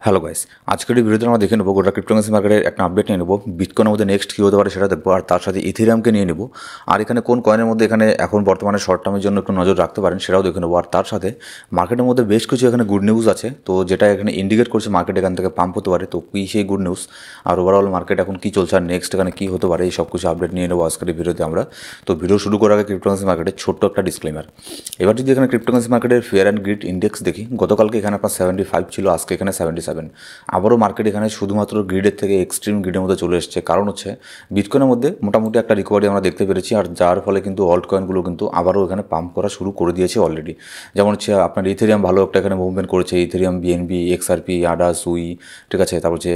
Hello guys, আজকের এই ভিডিওতে আমরা দেখে নেবো গোটা ক্রিপ্টোকারেন্সি মার্কেটের একটা আপডেট নিয়ে নেবো। বিটকয়েনের মধ্যে নেক্সট কী হতে পারে সেটা দেখবো, আর তার সাথে ইথেরিয়ামকে নিয়ে নেবো। আর এখানে কোন কয়েনের মধ্যে এখানে এখন বর্তমানে শর্ট টার্মের জন্য একটু নজর রাখতে পারেন সেটাও দেখে নেবো। আর তার সাথে মার্কেটের মধ্যে বেশ কিছু এখানে গুড নিউজ আছে, তো যেটা এখানে ইন্ডিকেট করছে মার্কেট এখান থেকে পাম্প হতে পারে। তো কী সেই গুড নিউজ, আর ওভারঅল মার্কেট এখন কী চলছে, আর নেক্সট এখানে কী হতে পারে, এই সব কিছু আপডেট নিয়ে নেবো আজকের এই ভিডিওতে আমরা। তো ভিডিও শুরু করার আগে ক্রিপ্টোকারেন্সি মার্কেটের ছোট্ট একটা ডিসক্লেমার। এবার যদি এখানে ক্রিপ্টোকারেন্সি মার্কেটের ফেয়ার অ্যান্ড গ্রিড ইন্ডেক্স দেখি, গতকালকে এখানে আপনার 75 ছিল, আজকে এখানে 77। আবারও মার্কেট এখানে শুধুমাত্র গ্রিডের থেকে এক্সট্রিম গ্রিডের মধ্যে চলে এসেছে। কারণ হচ্ছে বিটকয়েনের মধ্যে মোটামুটি একটা রিকভারি আমরা দেখতে পেরেছি, আর যার ফলে কিন্তু অল্ট কয়েনগুলো কিন্তু আবারও এখানে পাম্প করা শুরু করে দিয়েছে অলরেডি। যেমন হচ্ছে আপনার ইথেরিয়াম ভালো একটা এখানে মুভমেন্ট করেছে, ইথেরিয়াম, বিএনবি, এক্সআরপি, আডা, সুই, ঠিক আছে। তারপর যে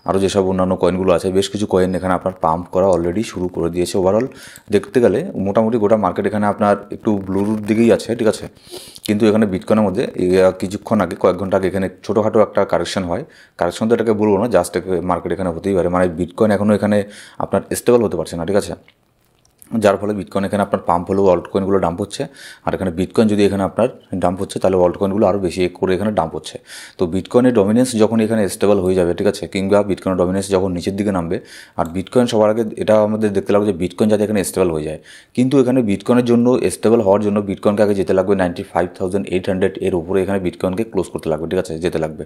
আরও যেসব অন্যান্য কয়েনগুলো আছে, বেশ কিছু কয়েন এখানে আপনার পাম্প করা অলরেডি শুরু করে দিয়েছে। ওভারঅল দেখতে গেলে মোটামুটি গোটা মার্কেট এখানে আপনার একটু ব্লুর দিকেই আছে, ঠিক আছে। কিন্তু এখানে বিটকয়েনের মধ্যে কিছুক্ষণ আগে, কয়েক ঘন্টা আগে এখানে ছোটোখাটো একটা কারেকশন হয়। কারেকশন তো এটাকে বলবো না, জাস্ট মার্কেট এখানে হতেই পারে, মানে বিটকয়েন এখনও এখানে আপনার স্টেবল হতে পারছে না, ঠিক আছে। যার ফলে বিটকয়েন এখানে আপনার পাম্প হলেও অল্ট কয়েনগুলো ডাম্প হচ্ছে। আর এখানে বিটকয়েন যদি এখানে আপনার ডাম্প হচ্ছে, তাহলে অল্ট কয়েনগুলো আরও বেশি করে এখানে ডাম্প হচ্ছে। তো বিটকয়েনের ডমিনেন্স যখন এখানে স্টেবল হয়ে যাবে, ঠিক আছে, কিংবা বিটকয়েনের ডমিনেন্স যখন নিচের দিকে নামবে, আর বিটকয়েন সবার আগে এটা আমাদের দেখতে লাগবে যে বিটকয়েন যাতে এখানে স্টেবল হয়ে যায়। কিন্তু এখানে বিটকয়েনের জন্য স্টেবল হওয়ার জন্য বিটকয়েনকে আগে যেতে লাগবে 95,800 এর উপরে, এখানে বিটকয়েনকে ক্লোজ করতে লাগবে, ঠিক আছে, যেতে লাগবে।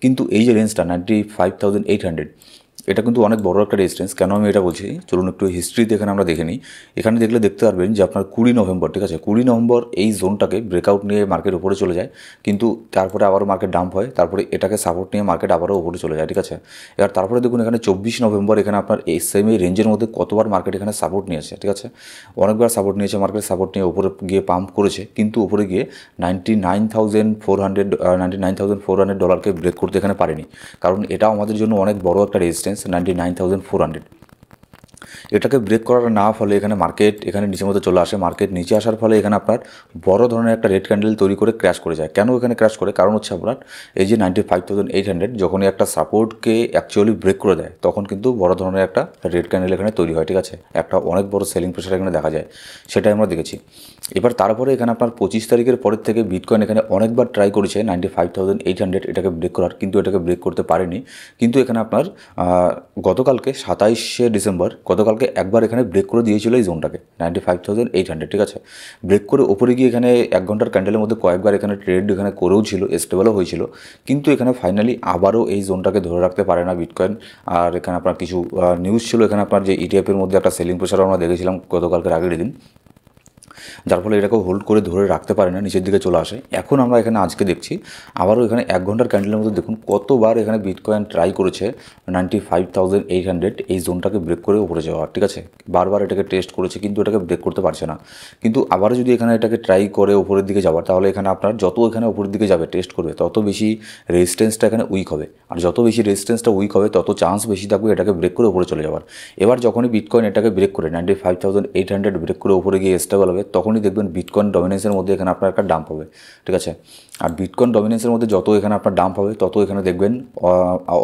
কিন্তু এই যে রেঞ্জটা 95,800, এটা কিন্তু অনেক বড় একটা রেজিস্ট্যান্স। কেন আমি এটা বলছি, চলুন একটু হিস্ট্রিতে এখানে আমরা দেখে নিই। এখানে দেখলে দেখতে পারবেন যে আপনার 20 নভেম্বর, ঠিক আছে, 20 নভেম্বর এই জোনটাকে ব্রেকআউট নিয়ে মার্কেট উপরে চলে যায়, কিন্তু তারপরে আবারও মার্কেট ডাম্প হয়, তারপরে এটাকে সাপোর্ট নিয়ে মার্কেট আবারও উপরে চলে যায়, ঠিক আছে। এবার তারপরে দেখুন এখানে 24 নভেম্বর এখানে আপনার এই সেম এই রেঞ্জের মধ্যে কতবার মার্কেট এখানে সাপোর্ট নিয়েছে, ঠিক আছে। অনেকবার সাপোর্ট নিয়েছে মার্কেট, সাপোর্ট নিয়ে উপরে গিয়ে পাম্প করেছে, কিন্তু উপরে গিয়ে $99,400 ব্রেক করতে এখানে পারেনি। কারণ এটাও আমাদের জন্য অনেক বড় একটা রেজিস্ট্যান্স, 99,400। এটাকে ব্রেক করার না ফলে এখানে মার্কেট এখানে নিচের মধ্যে চলে আসে। মার্কেট নিচে আসার ফলে এখানে আপনার বড় ধরনের একটা রেড ক্যান্ডেল তৈরি করে ক্র্যাশ করে যায়। কেন এখানে ক্র্যাশ করে? কারণ হচ্ছে আপনার এই যে 95,800 যখনই একটা সাপোর্টকে অ্যাকচুয়ালি ব্রেক করে দেয়, তখন কিন্তু বড় ধরনের একটা রেড ক্যান্ডেল এখানে তৈরি হয়, ঠিক আছে। একটা অনেক বড় সেলিং প্রেশার এখানে দেখা যায়, সেটাই আমরা দেখেছি। এবার তারপরে এখানে আপনার 25 তারিখের পরের থেকে বিটকয়েন এখানে অনেকবার ট্রাই করেছে 95,800 এটাকে ব্রেক করার, কিন্তু এটাকে ব্রেক করতে পারেনি। কিন্তু এখানে আপনার গতকালকে 27শে ডিসেম্বর, গতকালকে একবার এখানে ব্রেক করে দিয়েছিল এই জোনটাকে 95,800, ঠিক আছে। ব্রেক করে ওপরে গিয়ে এখানে 1 ঘন্টার ক্যান্ডেলের মধ্যে কয়েকবার এখানে ট্রেড এখানে করেও ছিল, স্টেবলও হয়েছিল। কিন্তু এখানে ফাইনালি আবারও এই জোনটাকে ধরে রাখতে পারে না বিটকয়েন। আর এখানে আপনার কিছু নিউজ ছিল এখানে আপনার যে ইটিএফের মধ্যে একটা সেলিং প্রেশার আমরা দেখেছিলাম গতকালকের আগের দিন, যার ফলে এটাকে হোল্ড করে ধরে রাখতে পারে না, নিচের দিকে চলে আসে। এখন আমরা এখানে আজকে দেখছি আবারও এখানে 1 ঘন্টার ক্যান্ডেলের মধ্যে দেখুন কতবার এখানে বিটকয়েন ট্রাই করেছে 95,800 এই জোনটাকে ব্রেক করে উপরে যাওয়ার, ঠিক আছে। বারবার এটাকে টেস্ট করেছে, কিন্তু এটাকে ব্রেক করতে পারছে না। কিন্তু আবারও যদি এখানে এটাকে ট্রাই করে উপরের দিকে যাওয়ার, তাহলে এখানে আপনার যত এখানে উপরের দিকে যাবে টেস্ট করবে, তত বেশি রেজিস্ট্যান্সটা এখানে উইক হবে। আর যত বেশি রেজিস্ট্যান্সটা উইক হবে, তত চান্স বেশি থাকবে এটাকে ব্রেক করে উপরে চলে যাওয়ার। এবার যখনই বিটকয়েন এটাকে ব্রেক করে 95,800 ব্রেক করে উপরে গিয়ে স্টেবল হবে, তখনই দেখবেন বিটকয়েন ডমিনেন্সের মধ্যে এখানে আপনার একটা ডাম্প হবে, ঠিক আছে। আর বিটকয়েন ডমিনেন্সের মধ্যে যত এখানে আপনার ডাম্প হবে, তত এখানে দেখবেন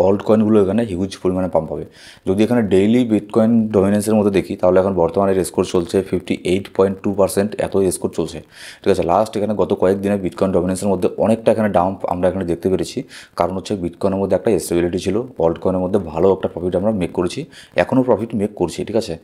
অল্ট কয়েনগুলো এখানে হিউজ পরিমাণে পাম্প হবে। যদি এখানে ডেইলি বিটকয়েন ডমিনেন্সের মধ্যে দেখি, তাহলে এখন বর্তমানে স্কোর চলছে 58.2%, এত স্কোর চলছে, ঠিক আছে। লাস্ট এখানে গত কয়েকদিনে বিটকয়েন ডমিনেন্সের মধ্যে অনেকটা এখানে ডাম্প আমরা এখানে দেখতে পেরেছি। কারণ হচ্ছে বিটকয়েনের মধ্যে একটা স্টেবিলিটি ছিল, অল্ট কয়েনের মধ্যে ভালো একটা প্রফিট আমরা মেক করেছি, এখনও প্রফিট মেক করছি, ঠিক আছে।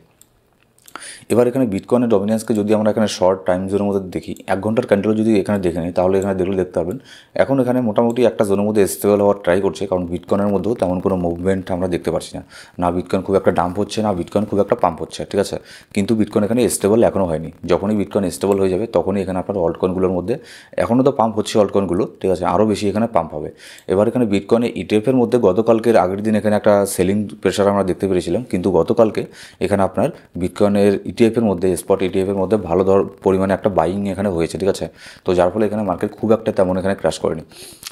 এবার এখানে বিটকয়েনের ডমিনেন্সকে যদি আমরা এখানে শর্ট টাইম জোনের মধ্যে দেখি, 1 ঘন্টার ক্যান্ডেল যদি এখানে দেখে নিই, তাহলে এখানে দেখতে পারবেন এখন এখানে মোটামুটি একটা জোনের মধ্যে স্টেবল হওয়ার ট্রাই করছে। কারণ বিটকয়েনের মধ্যেও তেমন কোনো মুভমেন্ট আমরা দেখতে পাচ্ছি না, না বিটকয়েন খুব একটা ডাম্প হচ্ছে, না বিটকয়েন খুব একটা পাম্প হচ্ছে, ঠিক আছে। কিন্তু বিটকয়েন এখানে স্টেবল এখনও হয়নি। যখনই বিটকয়েন স্টেবল হয়ে যাবে, তখনই এখানে আপনার অল্টকয়েনগুলোর মধ্যে এখনও তো পাম্প হচ্ছে অল্টকয়েনগুলো, ঠিক আছে, আরও বেশি এখানে পাম্প হবে। এবার এখানে বিটকয়েনের ইটিএফের মধ্যে গতকালকের আগের দিন এখানে একটা সেলিং প্রেশার আমরা দেখতে পেরেছিলাম, কিন্তু গতকালকে এখানে আপনার বিটকয়েনের ইটিএফের মধ্যে, স্পট ইটিএফের মধ্যে ভালো পরিমাণে একটা বাইং এখানে হয়েছে, ঠিক আছে। তো যার ফলে এখানে মার্কেট খুব একটা তেমন এখানে ক্র্যাশ করেনি।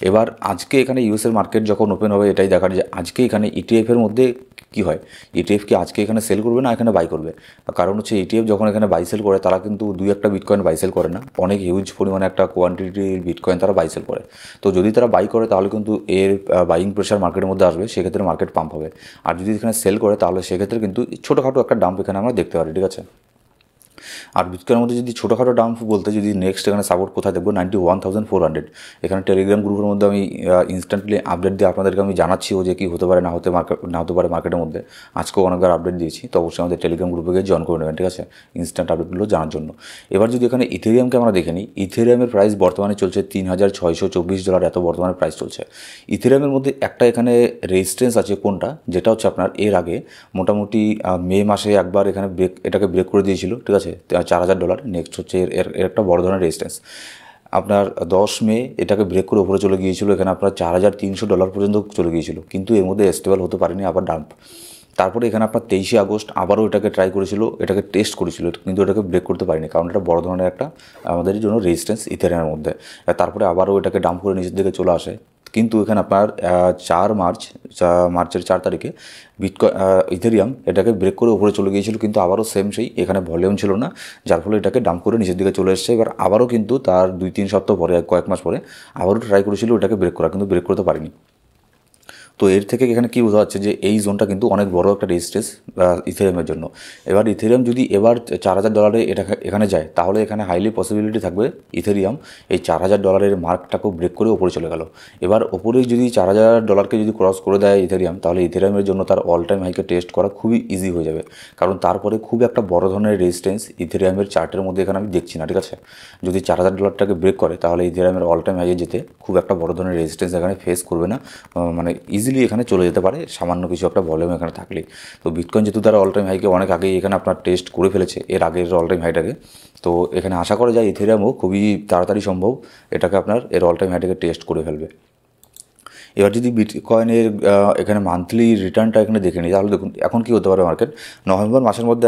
এবার আজকে এখানে ইউএসের মার্কেট যখন ওপেন হবে, এটাই দেখার যে আজকে এখানে ইটিএফের মধ্যে কী হয়। ইটিএফ কি আজকে এখানে সেল করবে না এখানে বাই করবে? কারণ হচ্ছে ইটিএফ যখন এখানে বাই সেল করে, তারা কিন্তু 2-1টা বিটকয়েন বাই সেল করে না, অনেক হিউজ পরিমাণে একটা কোয়ান্টিটির বিটকয়েন তারা বাই সেল করে। তো যদি তারা বাই করে, তাহলে কিন্তু এর বাইং প্রেশার মার্কেটের মধ্যে আসবে, সেক্ষেত্রে মার্কেট পাম্প হবে। আর যদি এখানে সেল করে, তাহলে সেক্ষেত্রে কিন্তু ছোটোখাটো একটা ডাম্প এখানে আমরা দেখতে পারি, ঠিক আছে। আর বিটকয়েনের মধ্যে যদি ছোটোখাটো ডাম্প বলতে যদি নেক্সট এখানে সাপোর্ট কোথায় দেখবো 91,400। এখানে টেলিগ্রাম গ্রুপের মধ্যে আমি ইনস্ট্যান্টলি আপডেট দিয়ে আপনাদেরকে আমি জানাচ্ছিও যে কী হতে পারে না হতে পারে মার্কেটের মধ্যে। আজকেও অনেকবার আপডেট দিয়েছি, তো অবশ্যই আমাদের টেলিগ্রাম গ্রুপে গিয়ে জয়েন করে নেবেন, ঠিক আছে, ইনস্ট্যান্ট আপডেটগুলো জানার জন্য। এবার যদি এখানে ইথেরিয়ামকে আমরা দেখে নিই, ইথেরিয়ামের প্রাইস বর্তমানে চলছে $3,624, এত বর্তমানে প্রাইস চলছে। ইথেরিয়ামের মধ্যে একটা এখানে রেজিস্ট্যান্স আছে, কোনটা, যেটা হচ্ছে আপনার এর আগে মোটামুটি মে মাসে একবার এখানে এটাকে ব্রেক করে দিয়েছিল, ঠিক আছে, $4,000। নেক্সট হচ্ছে এর একটা বড় ধরনের রেজিস্ট্যান্স আপনার 10 মে এটাকে ব্রেক করে উপরে চলে গিয়েছিল, এখানে আপনার $4,300 পর্যন্ত চলে গিয়েছিল, কিন্তু এর মধ্যে স্টেবল হতে পারেনি, আবার ডাম্প। তারপরে এখানে আপনার 23 আগস্ট আবারও এটাকে ট্রাই করেছিল, এটাকে টেস্ট করেছিল, কিন্তু এটাকে ব্রেক করতে পারেনি, কারণ এটা বড় ধরনের একটা আমাদের জন্য রেজিস্ট্যান্স ইথেরিয়ামের মধ্যে। তারপরে আবারও এটাকে ডাম্প করে নিচের দিকে চলে আসে, কিন্তু এখানে আপনার মার্চের 4 তারিখে ইথেরিয়াম এটাকে ব্রেক করে উপরে চলে গিয়েছিল, কিন্তু আবারও সেম সেই এখানে ভলিউম ছিল না, যার ফলে এটাকে ডাম্প করে নিচের দিকে চলে এসেছে। এবার আবারও কিন্তু তার 2-3 সপ্তাহ পরে, কয়েক মাস পরে আবারও ট্রাই করেছিল এটাকে ব্রেক করা, কিন্তু ব্রেক করতে পারেনি। তো এর থেকে এখানে কী বোঝা যাচ্ছে যে এই জোনটা কিন্তু অনেক বড় একটা রেজিস্ট্যান্স ইথেরিয়ামের জন্য। এবার ইথেরিয়াম যদি এবার $4,000 এটা এখানে যায়, তাহলে এখানে হাইলি পসিবিলিটি থাকবে ইথেরিয়াম এই $4,000 মার্কটাকেও ব্রেক করে ওপরে চলে গেল। এবার ওপরে যদি $4,000 যদি ক্রস করে দেয় ইথেরিয়াম, তাহলে ইথেরিয়ামের জন্য তার অল টাইম হাইকে টেস্ট করা খুবই ইজি হয়ে যাবে, কারণ তারপরে খুব একটা বড় ধরনের রেজিস্ট্যান্স ইথেরিয়ামের চার্টের মধ্যে এখানে আমি দেখছি না, ঠিক আছে। যদি $4,000টাকে ব্রেক করে, তাহলে ইথেরিয়ামের অল টাইম হাইয়ে যেতে খুব একটা বড় ধরনের রেজিস্ট্যান্স এখানে ফেস করবে না, মানে ইজিলি এখানে চলে যেতে পারে সামান্য কিছু একটা ভলিউম এখানে থাকলেই। তো বিটকয়েন যেহেতু তারা অল টাইম হাইকে অনেক আগেই এখানে আপনার টেস্ট করে ফেলেছে, এর আগের অল টাইম হাইটাকে, তো এখানে আশা করা যায় ইথেরিয়ামও খুবই তাড়াতাড়ি সম্ভব এটাকে আপনার এর অল টাইম হাইটাকে টেস্ট করে ফেলবে। এবার যদি বিটকয়েনের এখানে মান্থলি রিটার্নটা এখানে দেখে নিই, তাহলে দেখুন এখন কী হতে পারে মার্কেট। নভেম্বর মাসের মধ্যে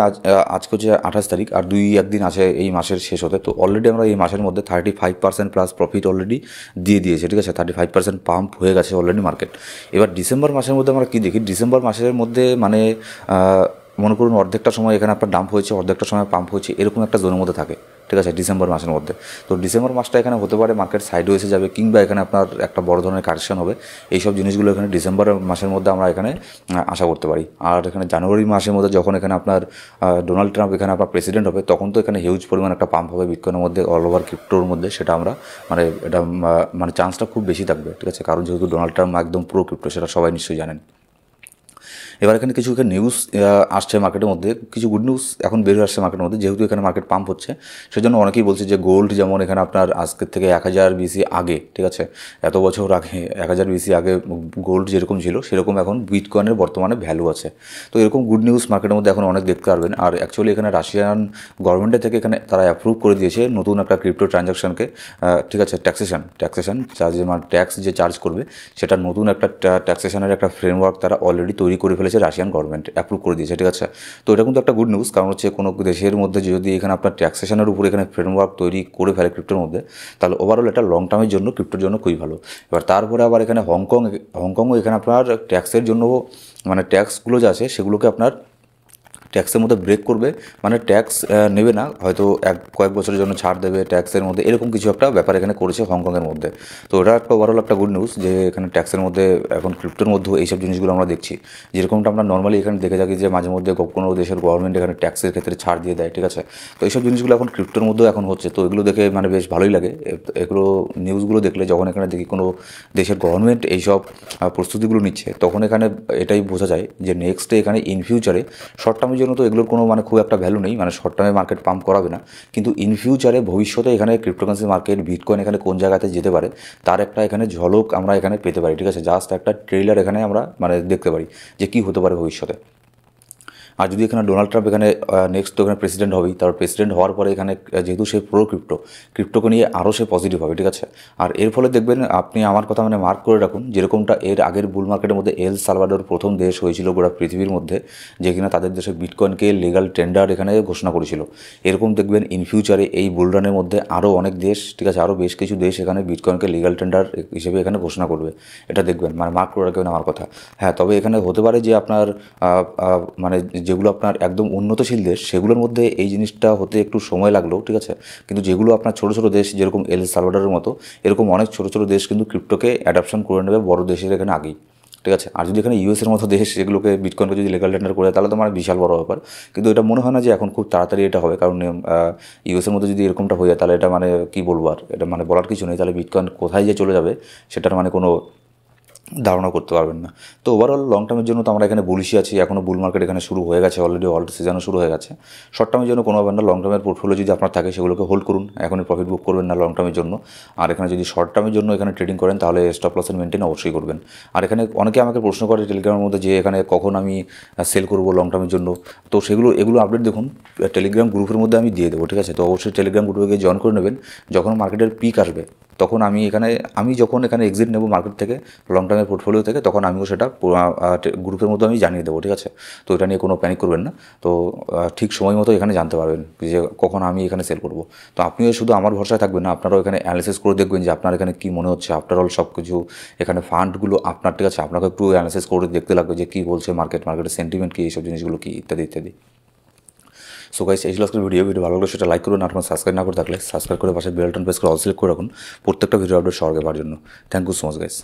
আজকে হচ্ছে 28 তারিখ, আর 2-1 দিন আছে এই মাসের শেষ হতে। তো অলরেডি আমরা এই মাসের মধ্যে 35% প্লাস প্রফিট অলরেডি দিয়ে দিয়েছে, ঠিক আছে, 35% পাম্প হয়ে গেছে অলরেডি মার্কেট। এবার ডিসেম্বর মাসের মধ্যে আমরা কী দেখি, ডিসেম্বর মাসের মধ্যে মানে মনে করুন অর্ধেকটা সময় এখানে আপনার ডাম্প হয়েছে, অর্ধেকটা সময় পাম্প হয়েছে, এরকম একটা জোনের মধ্যে থাকে, ঠিক আছে, ডিসেম্বর মাসের মধ্যে। তো ডিসেম্বর মাসটা এখানে হতে পারে মার্কেট সাইডও এসে যাবে, কিংবা এখানে আপনার একটা বড় ধরনের কারেকশন হবে, এইসব জিনিসগুলো এখানে ডিসেম্বর মাসের মধ্যে আমরা এখানে আশা করতে পারি। আর এখানে জানুয়ারি মাসের মধ্যে যখন এখানে আপনার ডোনাল্ড ট্রাম্প এখানে আপনার প্রেসিডেন্ট হবে, তখন তো এখানে হিউজ পরিমাণ একটা পাম্প হবে বিটকয়েনের মধ্যে, অল ওভার ক্রিপ্টোর মধ্যে, সেটা আমরা মানে এটা মানে চান্সটা খুব বেশি থাকবে, ঠিক আছে, কারণ যেহেতু ডোনাল্ড ট্রাম্প একদম পুরো ক্রিপ্টো, সেটা সবাই নিশ্চয়ই জানেন। এবার এখানে কিছু নিউজ আসছে মার্কেটের মধ্যে, কিছু গুড নিউজ এখন বেরিয়ে আসছে মার্কেটের মধ্যে, যেহেতু এখানে মার্কেট পাম্প হচ্ছে, সেজন্য অনেকেই বলছে যে গোল্ড যেমন এখানে আপনার আজকের থেকে 1000 BC আগে, ঠিক আছে, এত বছর আগে 1000 BC আগে গোল্ড যেরকম ছিল, সেরকম এখন বিটকয়েনের বর্তমানে ভ্যালু আছে। তো এরকম গুড নিউজ মার্কেটের মধ্যে এখন অনেক দেখতে পারবেন। আর অ্যাকচুয়ালি এখানে রাশিয়ান গভর্নমেন্টের থেকে এখানে তারা অ্যাপ্রুভ করে দিয়েছে নতুন একটা ক্রিপ্টো ট্রানজাকশনকে, ঠিক আছে, ট্যাক্সেশন চার্জ, মানে ট্যাক্স যে চার্জ করবে, সেটা নতুন একটা ট্যাক্সেশনের একটা ফ্রেমওয়ার্ক তারা অলরেডি তৈরি করে ফেলেছে, রাশিয়ান গভর্নমেন্ট অ্যাপ্রুভ করে দিয়েছে, ঠিক আছে। তো এটা কিন্তু একটা গুড নিউজ, কারণ হচ্ছে কোনো দেশের মধ্যে যদি এখানে আপনার ট্যাক্সেশনের উপর এখানে ফ্রেমওয়ার্ক তৈরি করে ফেলে ক্রিপ্টোর মধ্যে, তাহলে ওভারঅল এটা লং টার্মের জন্য ক্রিপ্টোর জন্য খুবই ভালো। এবার তারপরে আবার এখানে হংকংও এখানে আপনার ট্যাক্সের জন্য, মানে ট্যাক্সগুলো যে আছে সেগুলোকে আপনার ট্যাক্সের মধ্যে ব্রেক করবে, মানে ট্যাক্স নেবে না, হয়তো কয়েক বছরের জন্য ছাড় দেবে ট্যাক্সের মধ্যে, এরকম কিছু একটা ব্যাপার এখানে করেছে হংকংয়ের মধ্যে। তো এটা একটা ওভারঅল একটা গুড নিউজ যে এখানে ট্যাক্সের মধ্যে এখন ক্রিপ্টোর মধ্যেও এইসব জিনিসগুলো আমরা দেখছি, যেরকমটা আমরা নর্মালি এখানে দেখে থাকি যে মাঝে মধ্যে কোনো দেশের গভর্নমেন্ট এখানে ট্যাক্সের ক্ষেত্রে ছাড় দিয়ে দেয়, ঠিক আছে। তো এইসব জিনিসগুলো এখন ক্রিপ্টোর মধ্যেও এখন হচ্ছে, তো এগুলো দেখে মানে বেশ ভালোই লাগে। এগুলো নিউজগুলো দেখলে যখন এখানে দেখি কোনো দেশের গভর্নমেন্ট এইসব প্রস্তুতিগুলো নিচ্ছে, তখন এখানে এটাই বোঝা যায় যে নেক্সটে এখানে ইন ফিউচারে, শর্ট টার্মের জন্য তো এগুলোর কোনো খুব একটা ভ্যালু নেই, মানে শর্ট টার্মে মার্কেট পাম্প করাবে না, কিন্তু ইন ফিউচারে ভবিষ্যতে এখানে ক্রিপ্টোকারেন্সি মার্কেট, বিটকয়েন এখানে কোন জায়গাতে যেতে পারে তার একটা এখানে ঝলক আমরা এখানে পেতে পারি, ঠিক আছে, জাস্ট একটা ট্রেইলার এখানে আমরা মানে দেখতে পারি যে কী হতে পারে ভবিষ্যতে। আর যদি এখানে ডোনাল্ড ট্রাম্প এখানে নেক্সট তো এখানে প্রেসিডেন্ট হবেই, তার প্রেসিডেন্ট হওয়ার পরে এখানে যেহেতু সে প্রো ক্রিপ্টোকে নিয়ে আরও সে পজিটিভ হবে, ঠিক আছে। আর এর ফলে দেখবেন আপনি আমার কথা মানে মার্ক করে রাখুন, যেরকমটা এর আগের বুল মার্কেটের মধ্যে এল সালভাডোর প্রথম দেশ হয়েছিল গোটা পৃথিবীর মধ্যে যেখানে তাদের দেশে বিটকয়েনকে লিগাল টেন্ডার এখানে ঘোষণা করেছিল, এরকম দেখবেন ইন ফিউচারে এই বুলরানের মধ্যে আরও অনেক দেশ, ঠিক আছে, আরও বেশ কিছু দেশ এখানে বিটকয়েনকে লিগাল টেন্ডার হিসেবে এখানে ঘোষণা করবে, এটা দেখবেন, মানে মার্ক করে রাখবেন আমার কথা। হ্যাঁ, তবে এখানে হতে পারে যে আপনার মানে যেগুলো আপনার একদম উন্নতশীল দেশ সেগুলোর মধ্যে এই জিনিসটা হতে একটু সময় লাগলো, ঠিক আছে, কিন্তু যেগুলো আপনার ছোটো ছোটো দেশ যেরকম এল সালভাডোরের মতো, এরকম অনেক ছোটো ছোটো দেশ কিন্তু ক্রিপ্টোকে অ্যাডাপশন করে নেবে বড় দেশের এখানে আগেই। ঠিক আছে। আর যদি এখানে ইউএসের মতো দেশ সেগুলোকে বিটকয়েনকে যদি লিগ্যাল টেন্ডার করে তাহলে তো মানে বিশাল বড় ব্যাপার, কিন্তু এটা মনে হয় না যে এখন খুব তাড়াতাড়ি এটা হবে, কারণ ইউএসের মধ্যে যদি এরকমটা হয়ে যায় তাহলে এটা মানে কী বলবো আর, এটা মানে বলার কিছু নেই, তাহলে বিটকয়েন কোথায় যে চলে যাবে সেটার মানে কোনো ধারণা করতে পারবেন না। তো ওভারঅল লং টার্মের জন্য তো আমরা এখানে বুলিশই আছি, এখনও বুল মার্কেট এখানে শুরু হয়ে গেছে, অলরেডি অল্ড সিজনও শুরু হয়ে গেছে। শর্ট টার্মের জন্য কোনো ব্যাপার না, লং টার্মের পোর্টফোলিও যদি আপনার থাকে সেগুলোকে হোল্ড করুন, এখনই প্রফিট বুক করবেন না লং টার্মের জন্য। আর এখানে যদি শর্ট টার্মের জন্য এখানে ট্রেডিং করেন তাহলে স্টপ লসের মেনটেন অবশ্যই করবেন। আর এখানে অনেকে আমাকে প্রশ্ন করে টেলিগ্রামের মধ্যে যে এখানে কখন আমি সেল করবো লং টার্মের জন্য, তো এগুলো আপডেট দেখুন টেলিগ্রাম গ্রুপের মধ্যে আমি দিয়ে দেবো, ঠিক আছে। তো অবশ্যই টেলিগ্রাম গ্রুপে গিয়ে জয়েন করে নেবেন, যখন মার্কেটের পিক আসবে তখন আমি যখন এখানে এক্সিট নেব মার্কেট থেকে লং টার্মের পোর্টফোলিও থেকে, তখন আমিও সেটা গ্রুপের মধ্যে আমি জানিয়ে দেবো, ঠিক আছে। তো এটা নিয়ে কোনো প্যানিক করবেন না। তো ঠিক সময় মতো এখানে জানতে পারবেন যে কখন আমি এখানে সেল করব। তো আপনিও শুধু আমার ভরসায় থাকবেন না, আপনারাও এখানে অ্যানালিসিস করে দেখবেন যে আপনার এখানে কী মনে হচ্ছে। আফটার অল সব কিছু এখানে ফান্ডগুলো আপনার, ঠিক আছে, আপনাকে একটু অ্যানালিসিস করে দেখতে লাগবে যে কী বলছে মার্কেটের সেন্টিমেন্ট কী, এইসব জিনিসগুলো কী, ইত্যাদি ইত্যাদি। সো গাইস, এই ছিল আজকের ভিডিও ভালো লাগলে সেটা লাইক করুন, আর আপনার সাবস্ক্রাইব না করে থাকলে সাবস্ক্রাইব করে পাশে বেল বাটন প্রেস করে অল সিলেক্ট করে রাখুন প্রত্যেকটা ভিডিও আপডেট সবার আগে পাওয়ার জন্য। Thank you so much guys.